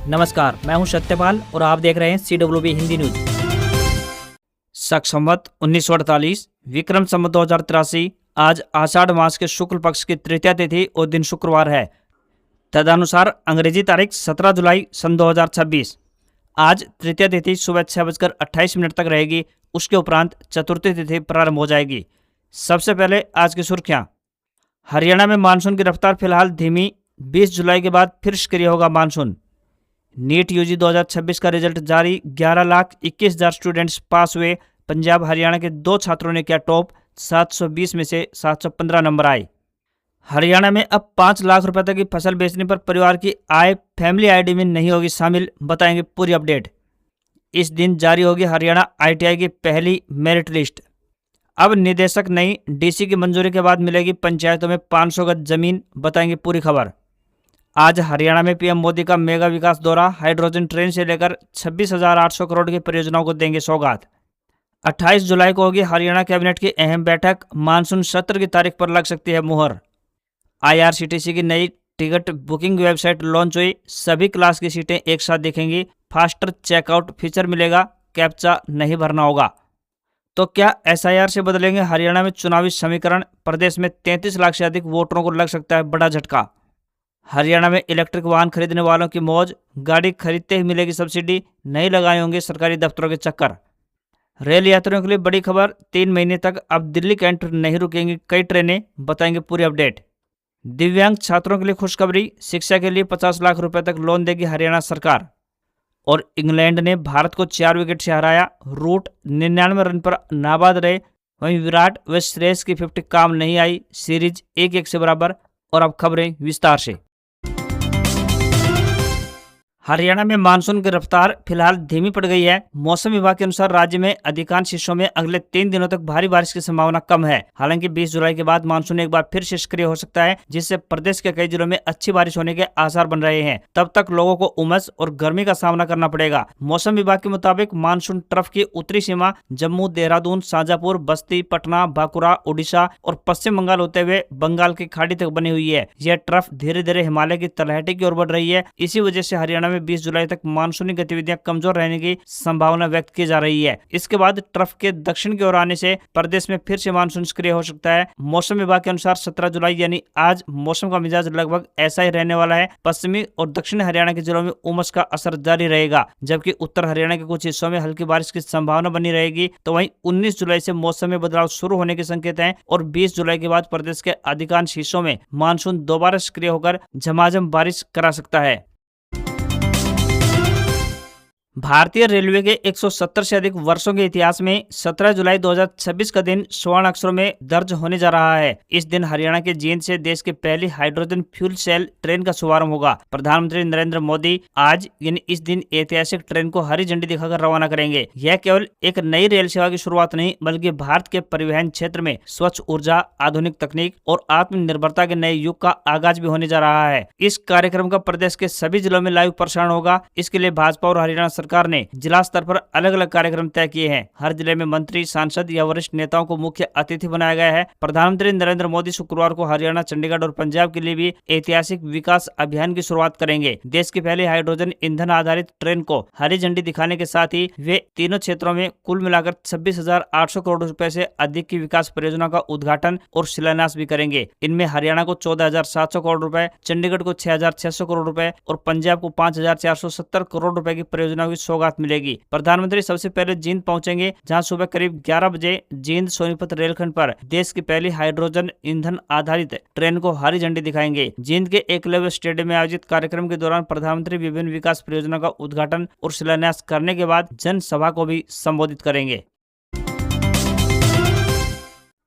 नमस्कार, मैं हूं सत्यपाल और आप देख रहे हैं CWB हिंदी न्यूज। शक संवत 1948 विक्रम संवत 2083। आज आषाढ़ मास के शुक्ल पक्ष की तृतीया तिथि और दिन शुक्रवार है। तदनुसार अंग्रेजी तारीख 17 जुलाई सन 2026। आज तृतीया तिथि सुबह 6:28 तक रहेगी। उसके उपरांत चतुर्थी तिथि प्रारंभ हो जाएगी। सबसे पहले आज की सुर्खियां। हरियाणा में मानसून की रफ्तार फिलहाल धीमी। 20 जुलाई के बाद फिर सक्रिय होगा मानसून। नीट यूजी 2026 का रिजल्ट जारी। 11,21,000 स्टूडेंट्स पास हुए। पंजाब हरियाणा के 2 छात्रों ने किया टॉप। 720 में से 715 नंबर आए। हरियाणा में अब 5 लाख रुपए तक की फसल बेचने पर परिवार की आय फैमिली आईडी में नहीं होगी शामिल। बताएंगे पूरी अपडेट। इस दिन जारी होगी हरियाणा ITI की पहली मेरिट लिस्ट। अब निदेशक नहीं, DC की मंजूरी के बाद मिलेगी पंचायतों में 500 गज जमीन। बताएंगे पूरी खबर। आज हरियाणा में PM मोदी का मेगा विकास दौरा। हाइड्रोजन ट्रेन से लेकर 26,800 करोड़ की परियोजनाओं को देंगे सौगात। 28 जुलाई को होगी हरियाणा कैबिनेट की अहम बैठक। मानसून सत्र की तारीख पर लग सकती है मुहर। IRCTC की नई टिकट बुकिंग वेबसाइट लॉन्च हुई। सभी क्लास की सीटें एक साथ दिखेंगी। फास्टर चेकआउट फीचर मिलेगा। कैप्चा नहीं भरना होगा। तो क्या SIR से बदलेंगे हरियाणा में चुनावी समीकरण? प्रदेश में 33 लाख से अधिक वोटरों को लग सकता है बड़ा झटका। हरियाणा में इलेक्ट्रिक वाहन खरीदने वालों की मौज। गाड़ी खरीदते ही मिलेगी सब्सिडी। नहीं लगाए होंगे सरकारी दफ्तरों के चक्कर। रेल यात्रियों के लिए बड़ी खबर। 3 महीने तक अब दिल्ली कैंट नहीं रुकेंगी कई ट्रेनें। बताएंगे पूरी अपडेट। दिव्यांग छात्रों के लिए खुशखबरी। शिक्षा के लिए 50 लाख रुपए तक लोन देगी हरियाणा सरकार। और इंग्लैंड ने भारत को 4 विकेट से हराया। रूट 99 रन पर नाबाद रहे। वहीं विराट व श्रेयस की 50 काम नहीं आई। सीरीज 1-1 से बराबर। और अब खबरें विस्तार से। हरियाणा में मानसून की रफ्तार फिलहाल धीमी पड़ गई है। मौसम विभाग के अनुसार राज्य में अधिकांश हिस्सों में अगले 3 दिनों तक भारी बारिश की संभावना कम है। हालांकि 20 जुलाई के बाद मानसून एक बार फिर से सक्रिय हो सकता है, जिससे प्रदेश के कई जिलों में अच्छी बारिश होने के आसार बन रहे हैं। तब तक लोगों को उमस और गर्मी का सामना करना पड़ेगा। मौसम विभाग के मुताबिक मानसून ट्रफ की उत्तरी सीमा जम्मू, देहरादून, शाजापुर, बस्ती, पटना, बांकुड़ा, उड़ीसा और पश्चिम बंगाल होते हुए बंगाल की खाड़ी तक बनी हुई है। यह ट्रफ धीरे धीरे हिमालय की तलहटी की ओर बढ़ रही है। इसी वजह से हरियाणा में 20 जुलाई तक मानसूनी गतिविधियां कमजोर रहने की संभावना व्यक्त की जा रही है। इसके बाद ट्रफ के दक्षिण की ओर आने से प्रदेश में फिर से मानसून सक्रिय हो सकता है। मौसम विभाग के अनुसार 17 जुलाई यानी आज मौसम का मिजाज लगभग ऐसा ही रहने वाला है। पश्चिमी और दक्षिणी हरियाणा के जिलों में उमस का असर जारी रहेगा, जबकि उत्तर हरियाणा के कुछ हिस्सों में हल्की बारिश की संभावना बनी रहेगी। तो वहीं 19 जुलाई से मौसम में बदलाव शुरू होने के संकेत हैं और 20 जुलाई के बाद प्रदेश के अधिकांश हिस्सों में मानसून दोबारा सक्रिय होकर झमाझम बारिश करा सकता है। भारतीय रेलवे के 170 से अधिक वर्षों के इतिहास में 17 जुलाई 2026 का दिन स्वर्ण अक्षरों में दर्ज होने जा रहा है। इस दिन हरियाणा के जींद से देश की पहली हाइड्रोजन फ्यूल सेल ट्रेन का शुभारंभ होगा। प्रधानमंत्री नरेंद्र मोदी आज यानी इस दिन ऐतिहासिक ट्रेन को हरी झंडी दिखाकर रवाना करेंगे। यह केवल एक नई रेल सेवा की शुरुआत नहीं, बल्कि भारत के परिवहन क्षेत्र में स्वच्छ ऊर्जा, आधुनिक तकनीक और आत्मनिर्भरता के नए युग का आगाज भी होने जा रहा है। इस कार्यक्रम का प्रदेश के सभी जिलों में लाइव प्रसारण होगा। इसके लिए भाजपा और हरियाणा सरकार ने जिला स्तर पर अलग अलग कार्यक्रम तय किए हैं। हर जिले में मंत्री, सांसद या वरिष्ठ नेताओं को मुख्य अतिथि बनाया गया है। प्रधानमंत्री नरेंद्र मोदी शुक्रवार को हरियाणा, चंडीगढ़ और पंजाब के लिए भी ऐतिहासिक विकास अभियान की शुरुआत करेंगे। देश की पहली हाइड्रोजन ईंधन आधारित ट्रेन को हरी झंडी दिखाने के साथ ही वे तीनों क्षेत्रों में कुल मिलाकर 26,800 करोड़ रुपए से अधिक की विकास परियोजना का उद्घाटन और शिलान्यास भी करेंगे। इनमें हरियाणा को 14,700 करोड़ रुपए, चंडीगढ़ को 6,600 करोड़ रुपए और पंजाब को 5,470 करोड़ रुपए की परियोजनाओं की सौगात मिलेगी। प्रधानमंत्री सबसे पहले जींद पहुंचेंगे, जहां सुबह करीब 11 बजे जींद सोनीपत रेलखंड पर देश की पहली हाइड्रोजन ईंधन आधारित ट्रेन को हरी झंडी दिखाएंगे। जींद के एकलव्य स्टेडियम में आयोजित कार्यक्रम के दौरान प्रधानमंत्री विभिन्न विकास परियोजना का उद्घाटन और शिलान्यास करने के बाद जनसभा को भी संबोधित करेंगे।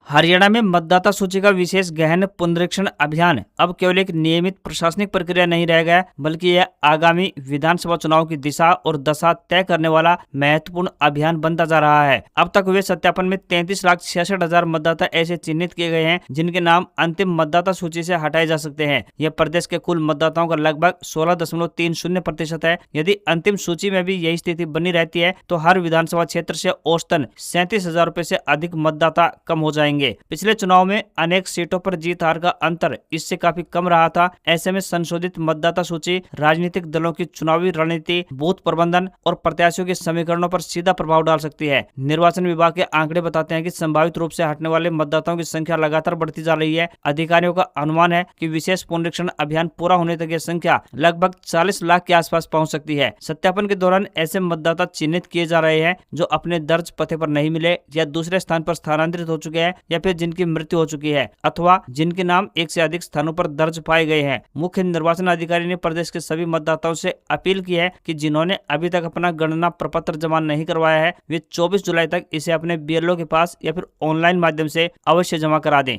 हरियाणा में मतदाता सूची का विशेष गहन पुनरीक्षण अभियान अब केवल एक नियमित प्रशासनिक प्रक्रिया नहीं रह गया, बल्कि यह आगामी विधानसभा चुनाव की दिशा और दशा तय करने वाला महत्वपूर्ण अभियान बनता जा रहा है। अब तक हुए सत्यापन में 33,66,000 मतदाता ऐसे चिन्हित किए गए हैं जिनके नाम अंतिम मतदाता सूची से हटाए जा सकते हैं। यह प्रदेश के कुल मतदाताओं का लगभग 16.30% है। यदि अंतिम सूची में भी यही स्थिति बनी रहती है तो हर विधानसभा क्षेत्र से औसतन 37,000 रुपए से अधिक मतदाता कम हो जाएंगे। जाएंगे। पिछले चुनाव में अनेक सीटों पर जीत हार का अंतर इससे काफी कम रहा था। ऐसे में संशोधित मतदाता सूची राजनीतिक दलों की चुनावी रणनीति, बूथ प्रबंधन और प्रत्याशियों के समीकरणों पर सीधा प्रभाव डाल सकती है। निर्वाचन विभाग के आंकड़े बताते हैं कि संभावित रूप से हटने वाले मतदाताओं की संख्या लगातार बढ़ती जा रही है। अधिकारियों का अनुमान है कि विशेष पुनरीक्षण अभियान पूरा होने तक यह संख्या लगभग 40 लाख के आसपास पहुंच सकती है। सत्यापन के दौरान ऐसे मतदाता चिन्हित किए जा रहे हैं जो अपने दर्ज पते पर नहीं मिले या दूसरे स्थान पर स्थानांतरित हो चुके हैं या फिर जिनकी मृत्यु हो चुकी है अथवा जिनके नाम एक से अधिक स्थानों पर दर्ज पाए गए हैं। मुख्य निर्वाचन अधिकारी ने प्रदेश के सभी मतदाताओं से अपील की है कि जिन्होंने अभी तक अपना गणना प्रपत्र जमा नहीं करवाया है वे 24 जुलाई तक इसे अपने बीएलओ के पास या फिर ऑनलाइन माध्यम से अवश्य जमा करा दें।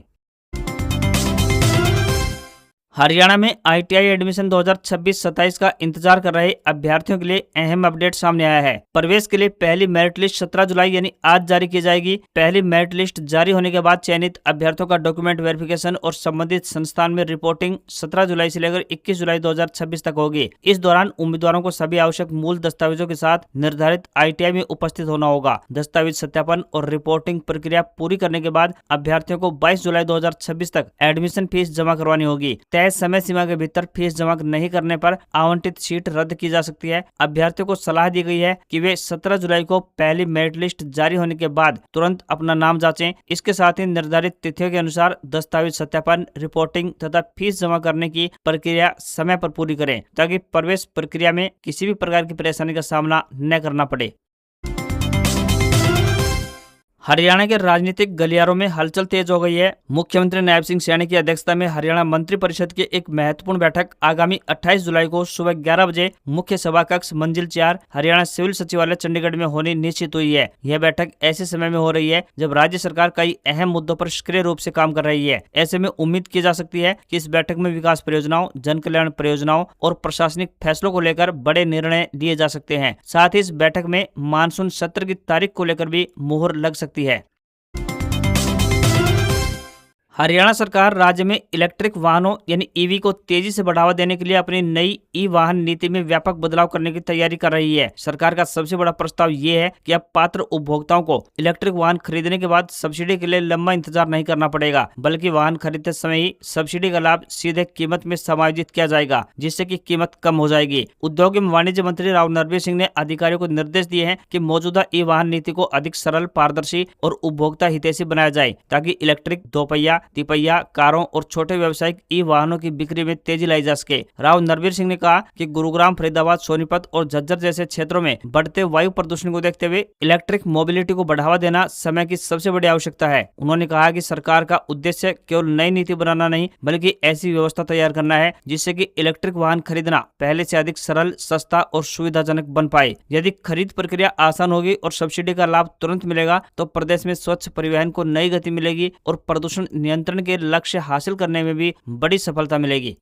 हरियाणा में आईटीआई एडमिशन 2026-27 का इंतजार कर रहे अभ्यर्थियों के लिए अहम अपडेट सामने आया है। प्रवेश के लिए पहली मेरिट लिस्ट 17 जुलाई यानी आज जारी की जाएगी। पहली मेरिट लिस्ट जारी होने के बाद चयनित अभ्यर्थियों का डॉक्यूमेंट वेरिफिकेशन और संबंधित संस्थान में रिपोर्टिंग 17 जुलाई से लेकर 21 जुलाई 2026 तक होगी। इस दौरान उम्मीदवारों को सभी आवश्यक मूल दस्तावेजों के साथ निर्धारित आईटीआई में उपस्थित होना होगा। दस्तावेज सत्यापन और रिपोर्टिंग प्रक्रिया पूरी करने के बाद अभ्यर्थियों को 22 जुलाई 2026 तक एडमिशन फीस जमा करवानी होगी। तय समय सीमा के भीतर फीस जमा नहीं करने पर आवंटित सीट रद्द की जा सकती है। अभ्यर्थियों को सलाह दी गई है कि वे 17 जुलाई को पहली मेरिट लिस्ट जारी होने के बाद तुरंत अपना नाम जांचें। इसके साथ ही निर्धारित तिथियों के अनुसार दस्तावेज सत्यापन, रिपोर्टिंग तथा फीस जमा करने की प्रक्रिया समय पर पूरी करें ताकि प्रवेश प्रक्रिया में किसी भी प्रकार की परेशानी का सामना न करना पड़े। हरियाणा के राजनीतिक गलियारों में हलचल तेज हो गई है। मुख्यमंत्री नायब सिंह सैनी की अध्यक्षता में हरियाणा मंत्रिपरिषद की एक महत्वपूर्ण बैठक आगामी 28 जुलाई को सुबह 11 बजे मुख्य सभा कक्ष मंजिल 4 हरियाणा सिविल सचिवालय चंडीगढ़ में होनी निश्चित हुई है। यह बैठक ऐसे समय में हो रही है जब राज्य सरकार कई अहम मुद्दों पर सक्रिय रूप से काम कर रही है। ऐसे में उम्मीद की जा सकती है कि इस बैठक में विकास परियोजनाओं, जन कल्याण परियोजनाओं और प्रशासनिक फैसलों को लेकर बड़े निर्णय लिए जा सकते हैं। साथ ही इस बैठक में मानसून सत्र की तारीख को लेकर भी मुहर लग सकती है। हरियाणा सरकार राज्य में इलेक्ट्रिक वाहनों यानी ईवी को तेजी से बढ़ावा देने के लिए अपनी नई ई वाहन नीति में व्यापक बदलाव करने की तैयारी कर रही है। सरकार का सबसे बड़ा प्रस्ताव ये है कि अब पात्र उपभोक्ताओं को इलेक्ट्रिक वाहन खरीदने के बाद सब्सिडी के लिए लंबा इंतजार नहीं करना पड़ेगा, बल्कि वाहन खरीदते समय ही सब्सिडी का लाभ सीधे कीमत में समायोजित किया जाएगा, जिससे कि कीमत कम हो जाएगी। उद्योग एवं वाणिज्य मंत्री राव नरवीर सिंह ने अधिकारियों को निर्देश दिए हैं कि मौजूदा ई वाहन नीति को अधिक सरल, पारदर्शी और उपभोक्ता हितैषी बनाया जाए ताकि इलेक्ट्रिक, दोपहिया, तिपहिया, कारों और छोटे व्यावसायिक ई वाहनों की बिक्री में तेजी लाई जा सके। राव नरवीर सिंह ने कहा कि गुरुग्राम, फरीदाबाद, सोनीपत और झज्जर जैसे क्षेत्रों में बढ़ते वायु प्रदूषण को देखते हुए इलेक्ट्रिक मोबिलिटी को बढ़ावा देना समय की सबसे बड़ी आवश्यकता है। उन्होंने कहा कि सरकार का उद्देश्य केवल नई नीति बनाना नहीं, बल्कि ऐसी व्यवस्था तैयार करना है जिससे कि इलेक्ट्रिक वाहन खरीदना पहले से अधिक सरल, सस्ता और सुविधाजनक बन पाए। यदि खरीद प्रक्रिया आसान होगी और सब्सिडी का लाभ तुरंत मिलेगा तो प्रदेश में स्वच्छ परिवहन को नई गति मिलेगी और प्रदूषण नियंत्रण के लक्ष्य हासिल करने में भी बड़ी सफलता मिलेगी।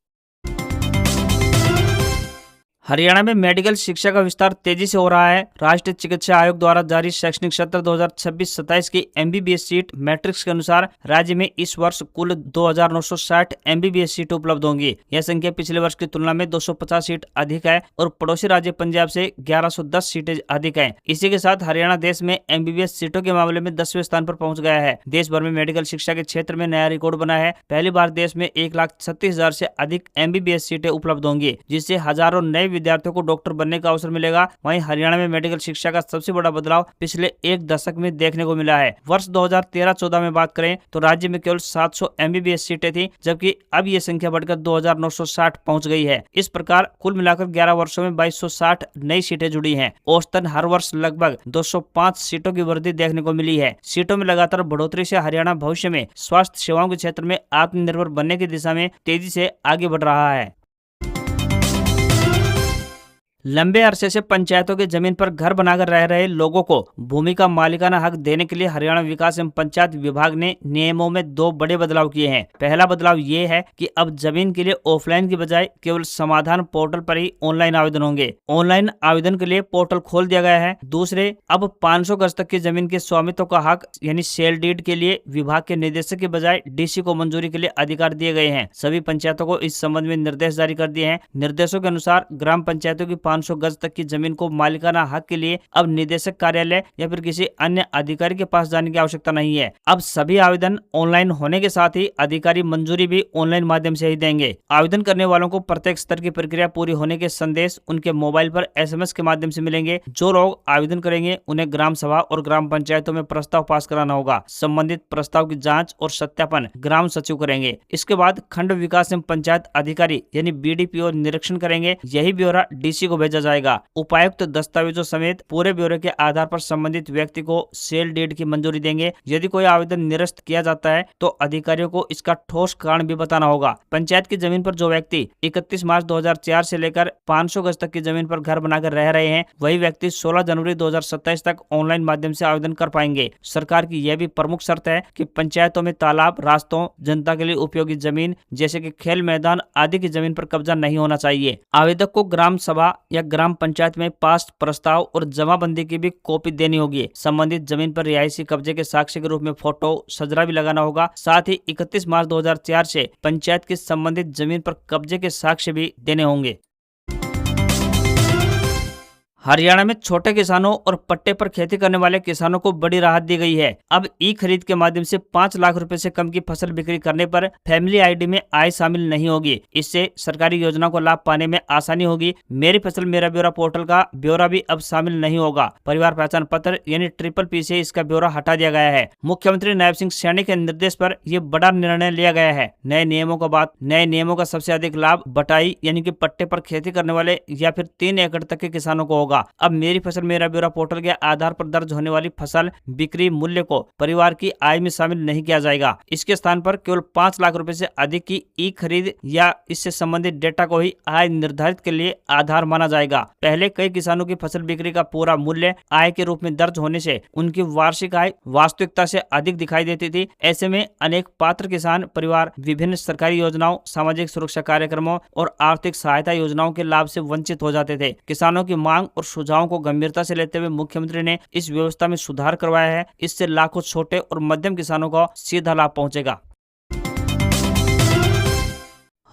हरियाणा में मेडिकल शिक्षा का विस्तार तेजी से हो रहा है। राष्ट्रीय चिकित्सा आयोग द्वारा जारी शैक्षणिक सत्र 2026-27 की एमबीबीएस सीट मैट्रिक्स के अनुसार राज्य में इस वर्ष कुल 2960 एमबीबीएस सीट उपलब्ध होंगी। यह संख्या पिछले वर्ष की तुलना में 250 सीट अधिक है और पड़ोसी राज्य पंजाब से 1110 सीटें अधिक है। इसी के साथ हरियाणा देश में एमबीबीएस सीटों के मामले में 10वें स्थान पर पहुंच गया है। देश भर में मेडिकल शिक्षा के क्षेत्र में नया रिकॉर्ड बना है। पहली बार देश में 1,36,000 से अधिक एमबीबीएस सीटें उपलब्ध होंगी, जिससे हजारों नए विद्यार्थियों को डॉक्टर बनने का अवसर मिलेगा। वहीं हरियाणा में मेडिकल शिक्षा का सबसे बड़ा बदलाव पिछले एक दशक में देखने को मिला है। वर्ष 2013-14 में बात करें तो राज्य में केवल 700 एमबीबीएस सीटें थी, जबकि अब ये संख्या बढ़कर 2,960 पहुंच गई है। इस प्रकार कुल मिलाकर 11 वर्षों में 2,260 नई सीटें जुड़ी हैं। औसतन हर वर्ष लगभग 205 सीटों की वृद्धि देखने को मिली है। सीटों में लगातार बढ़ोतरी से हरियाणा भविष्य में स्वास्थ्य सेवाओं के क्षेत्र में आत्मनिर्भर बनने की दिशा में तेजी से आगे बढ़ रहा है। लंबे अरसे से पंचायतों की जमीन पर घर बनाकर रह रहे लोगों को भूमि का मालिकाना हक देने के लिए हरियाणा विकास एवं पंचायत विभाग ने नियमों में 2 बड़े बदलाव किए हैं। पहला बदलाव ये है कि अब जमीन के लिए ऑफलाइन की बजाय केवल समाधान पोर्टल पर ही ऑनलाइन आवेदन होंगे। ऑनलाइन आवेदन के लिए पोर्टल खोल दिया गया है। दूसरे, अब 500 गज तक की जमीन के स्वामित्व का हक यानी सेल डीड के लिए विभाग के निदेशक के बजाय डीसी को मंजूरी के लिए अधिकार दिए गए हैं। सभी पंचायतों को इस संबंध में निर्देश जारी कर दिए हैं। निर्देशों के अनुसार ग्राम पंचायतों की 500 गज तक की जमीन को मालिकाना हक के लिए अब निदेशक कार्यालय या फिर किसी अन्य अधिकारी के पास जाने की आवश्यकता नहीं है। अब सभी आवेदन ऑनलाइन होने के साथ ही अधिकारी मंजूरी भी ऑनलाइन माध्यम से ही देंगे। आवेदन करने वालों को प्रत्येक स्तर की प्रक्रिया पूरी होने के संदेश उनके मोबाइल पर SMS के माध्यम से मिलेंगे। जो लोग आवेदन करेंगे उन्हें ग्राम सभा और ग्राम पंचायतों में प्रस्ताव पास कराना होगा। संबंधित प्रस्ताव की जांच और सत्यापन ग्राम सचिव करेंगे। इसके बाद खंड विकास एवं पंचायत अधिकारी यानी BDPO निरीक्षण करेंगे। यही ब्यौरा DC को भेजा जाएगा। उपायुक्त दस्तावेजों समेत पूरे ब्यौरे के आधार पर संबंधित व्यक्ति को सेल डीड की मंजूरी देंगे। यदि कोई आवेदन निरस्त किया जाता है तो अधिकारियों को इसका ठोस कारण भी बताना होगा। पंचायत की जमीन पर जो व्यक्ति 31 मार्च 2004 से लेकर 500 गज तक की जमीन पर घर बनाकर रह रहे हैं, वही व्यक्ति 16 जनवरी 2027 तक ऑनलाइन माध्यम से आवेदन कर पाएंगे। सरकार की यह भी प्रमुख शर्त है कि पंचायतों में तालाब, रास्तों, जनता के लिए उपयोगी जमीन जैसे कि खेल मैदान आदि की जमीन पर कब्जा नहीं होना चाहिए। आवेदक को ग्राम सभा या ग्राम पंचायत में पास प्रस्ताव और जमाबंदी की भी कॉपी देनी होगी। संबंधित जमीन पर रिहायशी कब्जे के साक्ष्य के रूप में फोटो, सजरा भी लगाना होगा। साथ ही 31 मार्च 2004 से पंचायत की संबंधित जमीन पर कब्जे के साक्ष्य भी देने होंगे। हरियाणा में छोटे किसानों और पट्टे पर खेती करने वाले किसानों को बड़ी राहत दी गई है। अब ई खरीद के माध्यम से 5 लाख रुपए से कम की फसल बिक्री करने पर फैमिली ID में आय शामिल नहीं होगी। इससे सरकारी योजना को लाभ पाने में आसानी होगी। मेरी फसल मेरा ब्यौरा पोर्टल का ब्यौरा भी अब शामिल नहीं होगा। परिवार पहचान पत्र यानी PPP से इसका ब्यौरा हटा दिया गया है। मुख्यमंत्री नायब सिंह सैनी के निर्देश पर यह बड़ा निर्णय लिया गया है। नए नियमों का सबसे अधिक लाभ बटाई यानी कि पट्टे पर खेती करने वाले या फिर 3 एकड़ तक के किसानों को होगा। अब मेरी फसल मेरा ब्यौरा पोर्टल के आधार पर दर्ज होने वाली फसल बिक्री मूल्य को परिवार की आय में शामिल नहीं किया जाएगा। इसके स्थान पर केवल 5 लाख रुपए से अधिक की ई खरीद या इससे संबंधित डेटा को ही आय निर्धारित के लिए आधार माना जाएगा। पहले कई किसानों की फसल बिक्री का पूरा मूल्य आय के रूप में दर्ज होने से उनकी वार्षिक आय वास्तविकता से अधिक दिखाई देती थी। ऐसे में अनेक पात्र किसान परिवार विभिन्न सरकारी योजनाओं, सामाजिक सुरक्षा कार्यक्रमों और आर्थिक सहायता योजनाओं के लाभ से वंचित हो जाते थे। किसानों की मांग और सुझावों को गंभीरता से लेते हुए मुख्यमंत्री ने इस व्यवस्था में सुधार करवाया है। इससे लाखों छोटे और मध्यम किसानों को सीधा लाभ पहुंचेगा।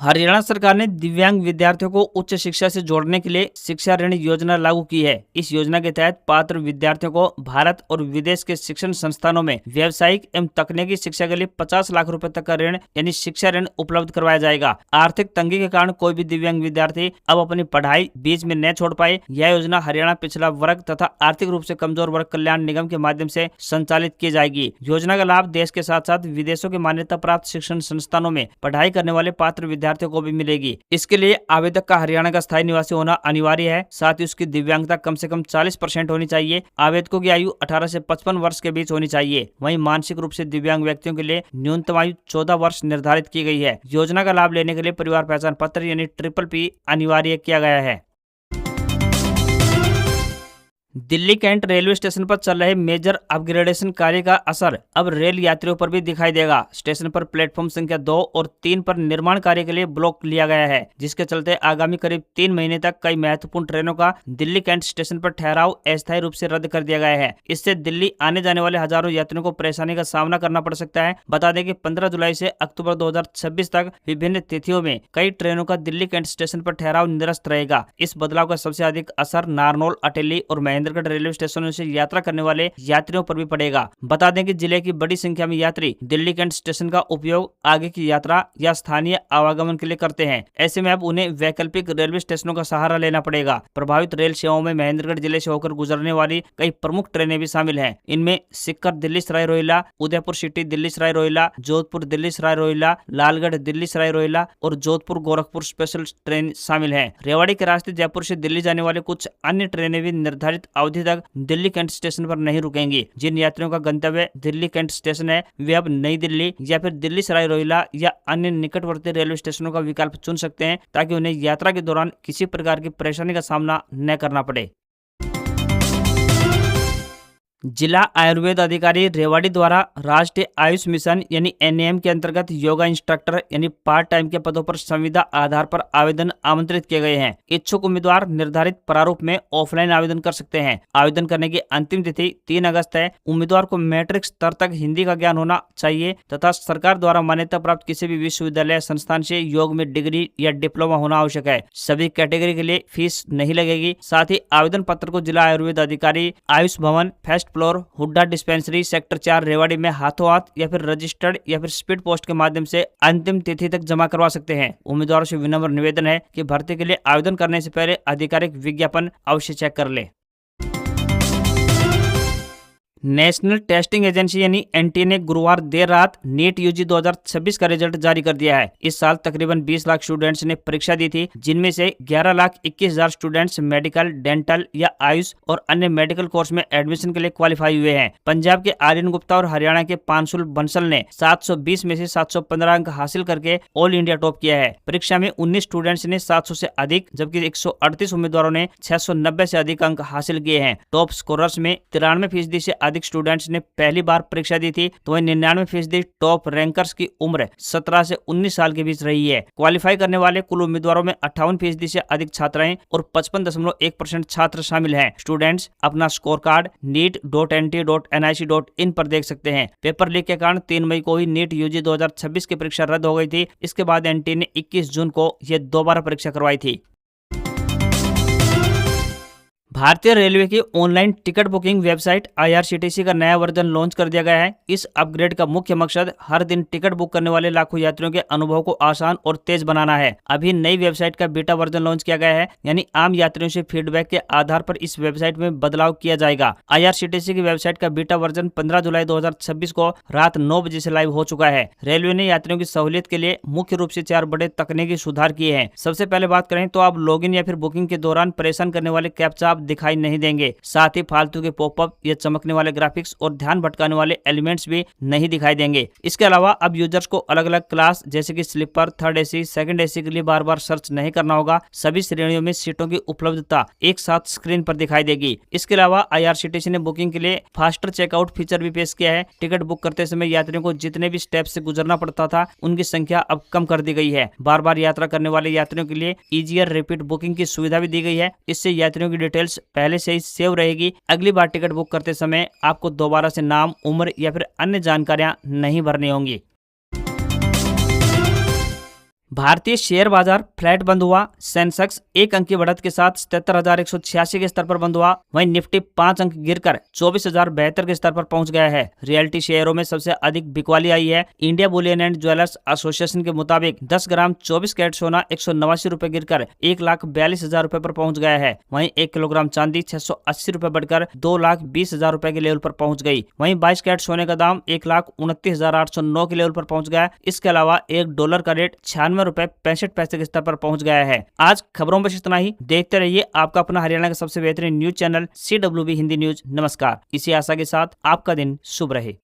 हरियाणा सरकार ने दिव्यांग विद्यार्थियों को उच्च शिक्षा से जोड़ने के लिए शिक्षा ऋण योजना लागू की है। इस योजना के तहत पात्र विद्यार्थियों को भारत और विदेश के शिक्षण संस्थानों में व्यावसायिक एवं तकनीकी शिक्षा के लिए 50 लाख रुपए तक का ऋण यानी शिक्षा ऋण उपलब्ध करवाया जाएगा। आर्थिक तंगी के कारण कोई भी दिव्यांग विद्यार्थी अब अपनी पढ़ाई बीच में न छोड़ पाए। यह योजना हरियाणा पिछड़ा वर्ग तथा आर्थिक रूप से कमजोर वर्ग कल्याण निगम के माध्यम से संचालित की जाएगी। योजना का लाभ देश के साथ साथ विदेशों के मान्यता प्राप्त शिक्षण संस्थानों में पढ़ाई करने वाले पात्र विद्यार्थियों को भी मिलेगी। इसके लिए आवेदक का हरियाणा का स्थायी निवासी होना अनिवार्य है। साथ ही उसकी दिव्यांगता कम से कम 40% होनी चाहिए। आवेदकों की आयु 18 से 55 वर्ष के बीच होनी चाहिए। वहीं मानसिक रूप से दिव्यांग व्यक्तियों के लिए न्यूनतम आयु 14 वर्ष निर्धारित की गई है। योजना का लाभ लेने के लिए परिवार पहचान पत्र यानी PPP अनिवार्य किया गया है। दिल्ली कैंट रेलवे स्टेशन पर चल रहे मेजर अपग्रेडेशन कार्य का असर अब रेल यात्रियों पर भी दिखाई देगा। स्टेशन पर प्लेटफॉर्म संख्या 2 और 3 पर निर्माण कार्य के लिए ब्लॉक लिया गया है, जिसके चलते आगामी करीब 3 महीने तक कई महत्वपूर्ण ट्रेनों का दिल्ली कैंट स्टेशन पर ठहराव अस्थायी रूप से रद्द कर दिया गया है। इससे दिल्ली आने जाने वाले हजारों यात्रियों को परेशानी का सामना करना पड़ सकता है। बता दें कि 15 जुलाई से अक्टूबर 2026 तक विभिन्न तिथियों में कई ट्रेनों का दिल्ली कैंट स्टेशन पर ठहराव निरस्त रहेगा। इस बदलाव का सबसे अधिक असर नारनौल, अटेली और महेंद्रगढ़ रेलवे स्टेशनों से यात्रा करने वाले यात्रियों पर भी पड़ेगा। बता दें कि जिले की बड़ी संख्या में यात्री दिल्ली कैंट स्टेशन का उपयोग आगे की यात्रा या स्थानीय आवागमन के लिए करते हैं। ऐसे में अब उन्हें वैकल्पिक रेलवे स्टेशनों का सहारा लेना पड़ेगा। प्रभावित रेल सेवाओं में महेंद्रगढ़ जिले से होकर गुजरने वाली कई प्रमुख ट्रेनें भी शामिल हैं। इनमें सिक्कर दिल्ली सराय रोहिल्ला, उदयपुर सिटी दिल्ली सराय रोहिल्ला, जोधपुर दिल्ली सराय रोहिल्ला, लालगढ़ दिल्ली सराय रोहिल्ला और जोधपुर गोरखपुर स्पेशल ट्रेन शामिल है। रेवाड़ी के रास्ते जयपुर से दिल्ली जाने वाले कुछ अन्य ट्रेनें भी निर्धारित अवधि तक दिल्ली कैंट स्टेशन पर नहीं रुकेंगी। जिन यात्रियों का गंतव्य दिल्ली कैंट स्टेशन है, वे अब नई दिल्ली या फिर दिल्ली सराय रोहिल्ला या अन्य निकटवर्ती रेलवे स्टेशनों का विकल्प चुन सकते हैं, ताकि उन्हें यात्रा के दौरान किसी प्रकार की परेशानी का सामना न करना पड़े। जिला आयुर्वेद अधिकारी रेवाड़ी द्वारा राष्ट्रीय आयुष मिशन यानी एनएएम के अंतर्गत योगा इंस्ट्रक्टर यानी पार्ट टाइम के पदों पर संविदा आधार पर आवेदन आमंत्रित किए गए हैं। इच्छुक उम्मीदवार निर्धारित प्रारूप में ऑफलाइन आवेदन कर सकते हैं। आवेदन करने की अंतिम तिथि 3 अगस्त है। उम्मीदवार को मैट्रिक स्तर तक हिंदी का ज्ञान होना चाहिए तथा सरकार द्वारा मान्यता प्राप्त किसी भी विश्वविद्यालय संस्थान से योग में डिग्री या डिप्लोमा होना आवश्यक है। सभी कैटेगरी के लिए फीस नहीं लगेगी। साथ ही आवेदन पत्र को जिला आयुर्वेद अधिकारी, आयुष भवन, first floor, Hooda dispensary, sector 4 Rewari में हाथों हाथ या फिर रजिस्टर्ड या फिर स्पीड पोस्ट के माध्यम से अंतिम तिथि तक जमा करवा सकते हैं। उम्मीदवारों से विनम्र निवेदन है कि भर्ती के लिए आवेदन करने से पहले आधिकारिक विज्ञापन अवश्य चेक कर ले। नेशनल टेस्टिंग एजेंसी यानी एनटीए ने गुरुवार देर रात नीट यूजी 2026 का रिजल्ट जारी कर दिया है। इस साल तकरीबन 20 लाख स्टूडेंट्स ने परीक्षा दी थी, जिनमें से 11,21,000 स्टूडेंट्स मेडिकल, डेंटल या आयुष और अन्य मेडिकल कोर्स में एडमिशन के लिए क्वालिफाई हुए हैं। पंजाब के आर्यन गुप्ता और हरियाणा के पांशुल बंसल ने 720 में से 715 अंक हासिल करके ऑल इंडिया टॉप किया है। परीक्षा में 19 स्टूडेंट्स ने 700 से अधिक जबकि 138 उम्मीदवारों ने 690 से अधिक अंक हासिल किए हैं। टॉप स्कोरर्स में 93% से अधिक स्टूडेंट्स ने पहली बार परीक्षा दी थी, तो वहीं 99% टॉप रैंकर्स की उम्र 17 से 19 साल के बीच रही है। क्वालिफाई करने वाले कुल उम्मीदवारों में 58% से अधिक छात्राएं और 55.1% छात्र शामिल हैं। स्टूडेंट्स अपना स्कोर कार्ड neet.nt.nic.in पर देख सकते हैं। पेपर लीक के कारण 3 मई को ही नीट यूजी 2026 की परीक्षा रद्द हो गई थी। इसके बाद एनटीए ने 21 जून को यह दोबारा परीक्षा करवाई थी। भारतीय रेलवे की online ticket booking website IRCTC का नया वर्जन लॉन्च कर दिया गया है। इस अपग्रेड का मुख्य मकसद हर दिन टिकट बुक करने वाले लाखों यात्रियों के अनुभव को आसान और तेज बनाना है। अभी नई वेबसाइट का बीटा वर्जन लॉन्च किया गया है, यानी आम यात्रियों से फीडबैक के आधार पर इस वेबसाइट में बदलाव किया जाएगा। IRCTC की वेबसाइट का बीटा वर्जन 15 जुलाई 2026 को रात 9 बजे से लाइव हो चुका है। रेलवे ने यात्रियों की सहूलियत के लिए मुख्य रूप से 4 बड़े तकनीकी सुधार किए हैं। सबसे पहले बात करें तो आप लॉगिन या फिर बुकिंग के दौरान परेशान करने वाले कैप्चा दिखाई नहीं देंगे। साथ ही फालतू के पॉपअप या चमकने वाले ग्राफिक्स और ध्यान भटकाने वाले एलिमेंट्स भी नहीं दिखाई देंगे। इसके अलावा अब यूजर्स को अलग अलग क्लास जैसे कि sleeper, third AC, second AC के लिए बार बार सर्च नहीं करना होगा। सभी श्रेणियों में सीटों की उपलब्धता एक साथ स्क्रीन पर दिखाई देगी। इसके अलावा IRCTC ने बुकिंग के लिए फास्टर चेकआउट फीचर भी पेश किया है। टिकट बुक करते समय यात्रियों को जितने भी स्टेप से गुजरना पड़ता था, उनकी संख्या अब कम कर दी गई है। बार बार यात्रा करने वाले यात्रियों के लिए ईजियर रिपीट बुकिंग की सुविधा भी दी गई है। इससे यात्रियों की डिटेल्स पहले से ही सेव रहेगी। अगली बार टिकट बुक करते समय आपको दोबारा से नाम, उम्र या फिर अन्य जानकारियां नहीं भरनी होंगी। भारतीय शेयर बाजार फ्लैट बंद हुआ। सेंसेक्स 1 अंक की बढ़त के साथ 77,186 के स्तर पर बंद हुआ। वहीं निफ्टी 5 अंक गिरकर 24,072 के स्तर पर पहुंच गया है। रियल्टी शेयरों में सबसे अधिक बिकवाली आई है। India Boolean and jewellers association के मुताबिक 10 ग्राम 24 कैरेट सोना 189 रुपए गिरकर 1,42,000 रुपए पर पहुंच गया है। वहीं 1 किलोग्राम चांदी 680 रुपए बढ़कर 2,20,000 रुपए के लेवल पर पहुंच गई। वहीं 22 कैरेट सोने का दाम 1,29,809 के लेवल पर पहुंच गया। इसके अलावा $1 का रेट 96.65 के स्तर पर पहुंच गया है। आज खबरों में इतना ही। देखते रहिए आपका अपना हरियाणा का सबसे बेहतरीन news channel CWB Hindi news. नमस्कार। इसी आशा के साथ आपका दिन शुभ रहे।